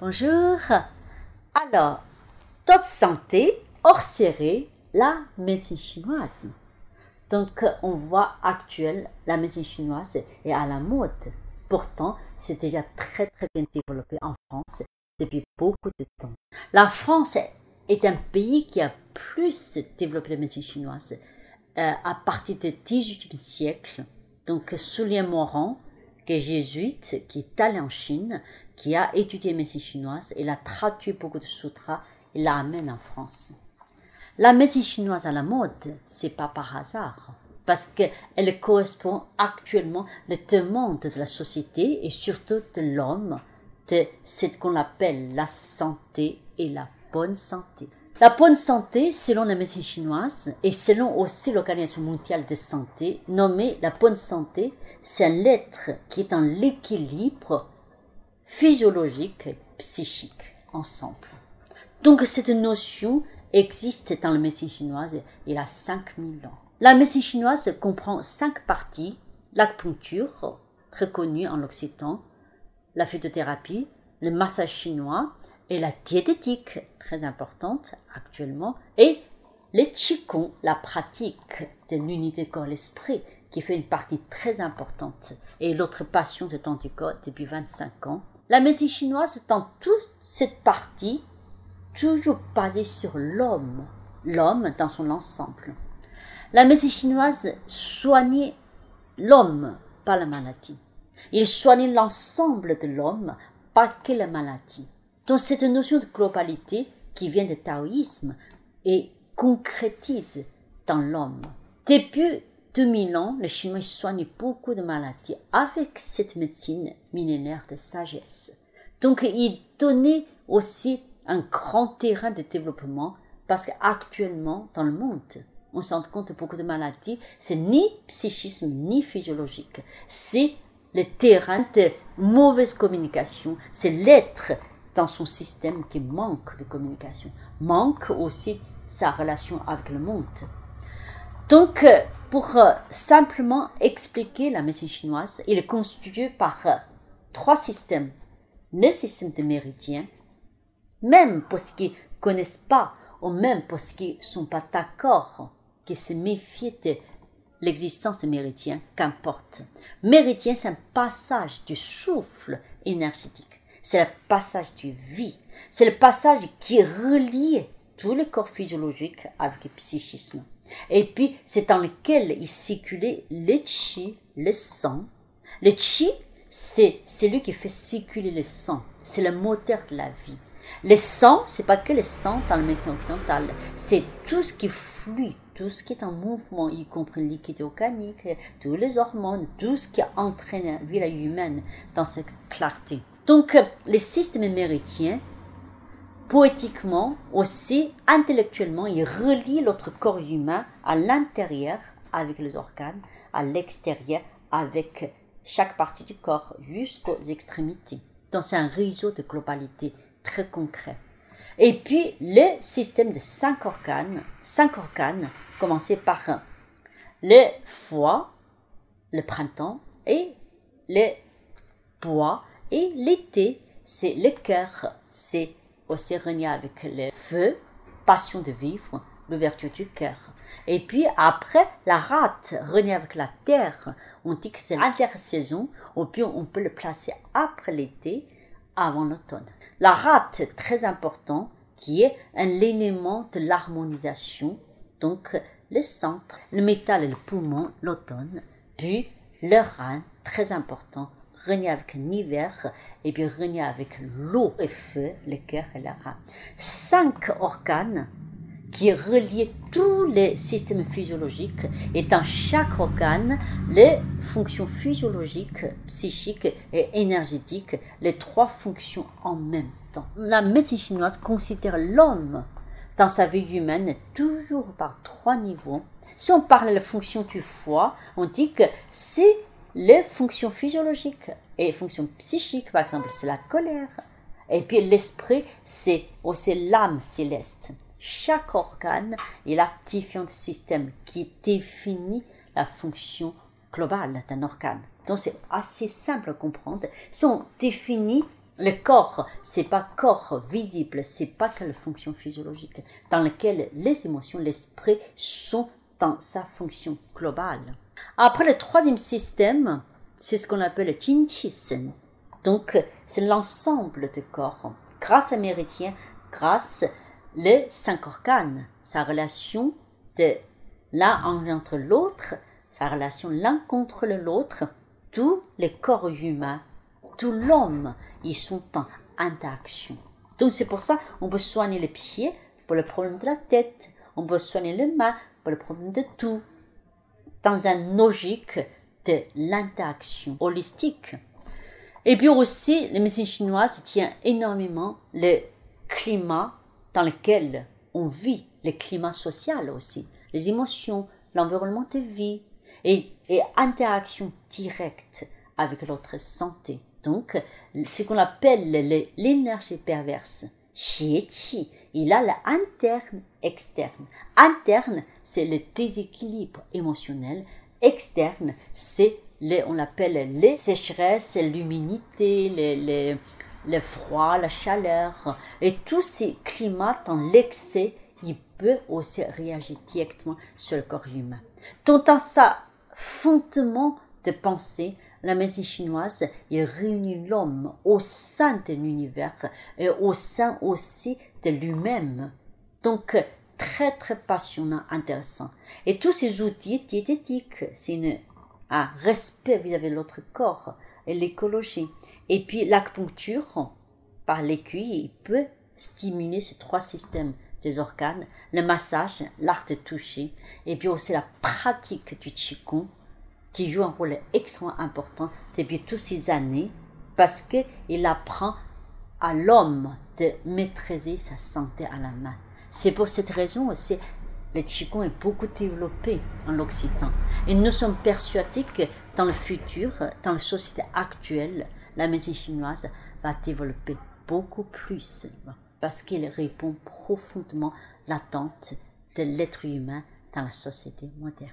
Bonjour. Alors, top santé, hors série, la médecine chinoise. Donc, on voit actuelle, la médecine chinoise est à la mode. Pourtant, c'est déjà très bien développé en France depuis beaucoup de temps. La France est un pays qui a plus développé la médecine chinoise à partir du XVIIIe siècle. Donc, Soulier Moran, qui est jésuite, qui est allé en Chine, qui a étudié la médecine chinoise, il a traduit beaucoup de sutras, il l'amène en France. La médecine chinoise à la mode, c'est pas par hasard, parce qu'elle correspond actuellement aux demandes de la société et surtout de l'homme, de ce qu'on appelle la santé et la bonne santé. La bonne santé, selon la médecine chinoise et selon aussi l'Organisation mondiale de santé, nommée la bonne santé, c'est un être qui est en l'équilibre physiologique et psychique ensemble. Donc cette notion existe dans la médecine chinoise il y a 5000 ans. La médecine chinoise comprend 5 parties: l'acupuncture, très connue en Occident, la phytothérapie, le massage chinois et la diététique, très importante actuellement, et le qigong, la pratique de l'unité corps-l'esprit, qui fait une partie très importante, et l'autre passion de temps du corps depuis 25 ans. La médecine chinoise, dans toute cette partie, toujours basée sur l'homme dans son ensemble. La médecine chinoise soigne l'homme, pas la maladie. Il soigne l'ensemble de l'homme, pas que la maladie. Donc cette notion de globalité qui vient du taoïsme et concrétise dans l'homme. Depuis 2000 ans, les Chinois soignent beaucoup de maladies avec cette médecine millénaire de sagesse. Donc, ils donnaient aussi un grand terrain de développement parce qu'actuellement, dans le monde, on se rend compte que beaucoup de maladies, c'est ni psychisme ni physiologique. C'est le terrain de mauvaise communication. C'est l'être dans son système qui manque de communication. Manque aussi sa relation avec le monde. Donc, pour simplement expliquer la médecine chinoise, il est constitué par 3 systèmes. Le système des méridiens, même pour ceux qui ne connaissent pas, ou même pour ceux qui ne sont pas d'accord, qui se méfient de l'existence des méridiens, qu'importe. Méridien, c'est un passage du souffle énergétique. C'est le passage du vie. C'est le passage qui relie tous les corps physiologiques avec le psychisme. Et puis, c'est dans lequel il circulait le qi, le sang. Le qi, c'est celui qui fait circuler le sang. C'est le moteur de la vie. Le sang, c'est pas que le sang dans la médecine occidentale. C'est tout ce qui flue, tout ce qui est en mouvement, y compris le liquide organique, tous les hormones, tout ce qui entraîne la vie humaine dans cette clarté. Donc, les systèmes méridiens, poétiquement, aussi intellectuellement, il relie notre corps humain à l'intérieur avec les organes, à l'extérieur avec chaque partie du corps jusqu'aux extrémités. Donc c'est un réseau de globalité très concret. Et puis le système de 5 organes, commencé par le foie, le printemps, et le bois, et l'été, c'est le cœur, c'est aussi relié avec le feu, passion de vivre, l'ouverture du cœur. Et puis après, la rate reliée avec la terre, on dit que c'est l'intersaison, ou puis on peut le placer après l'été, avant l'automne. La rate, très important, qui est un élément de l'harmonisation, donc le centre, le métal et le poumon, l'automne, puis le rein, très important, relié avec l'hiver, et puis relié avec l'eau et feu, le cœur et le rein. 5 organes qui relient tous les systèmes physiologiques, et dans chaque organe, les fonctions physiologiques, psychiques et énergétiques, les 3 fonctions en même temps. La médecine chinoise considère l'homme dans sa vie humaine toujours par 3 niveaux. Si on parle de la fonction du foie, on dit que c'est les fonctions physiologiques et les fonctions psychiques, par exemple, c'est la colère. Et puis l'esprit, c'est aussi l'âme céleste. Chaque organe est l'activation de système qui définit la fonction globale d'un organe. Donc c'est assez simple à comprendre. Si on définit Le corps, c'est pas corps visible, c'est pas que la fonction physiologique dans laquelle les émotions, l'esprit sont dans sa fonction globale. Après, le troisième système, c'est ce qu'on appelle le Jin Qi Sen. Donc, c'est l'ensemble du corps. Grâce à méridien, grâce les 5 organes, sa relation de l'un entre l'autre, sa relation l'un contre l'autre, tous les corps humains, tout l'homme, ils sont en interaction. Donc c'est pour ça qu'on peut soigner les pieds pour le problème de la tête, on peut soigner les mains pour le problème de tout, dans une logique de l'interaction holistique. Et puis aussi, la médecine chinoise tient énormément le climat dans lequel on vit, le climat social aussi, les émotions, l'environnement de vie et interaction directe avec notre santé. Donc, ce qu'on appelle l'énergie perverse, xie qi, il a l'interne, externe. Interne, c'est le déséquilibre émotionnel. Externe, c'est on appelle les sécheresses, l'humidité, le froid, la chaleur. Et tous ces climats, dans l'excès, il peut aussi réagir directement sur le corps humain. Donc, dans sa fondement de pensée, la médecine chinoise, il réunit l'homme au sein de l'univers et au sein aussi de lui-même. Donc, très, très passionnant, intéressant. Et tous ces outils diététiques, c'est un respect vis-à-vis de l'autre corps et l'écologie. Et puis, l'acupuncture, par l'aiguille, il peut stimuler ces 3 systèmes des organes, le massage, l'art de toucher, et puis aussi la pratique du Qigong, qui joue un rôle extrêmement important depuis toutes ces années, parce qu'il apprend à l'homme de maîtriser sa santé à la main. C'est pour cette raison aussi le Qigong est beaucoup développé en Occident. Et nous sommes persuadés que dans le futur, dans la société actuelle, la médecine chinoise va développer beaucoup plus, parce qu'il répond profondément à l'attente de l'être humain dans la société moderne.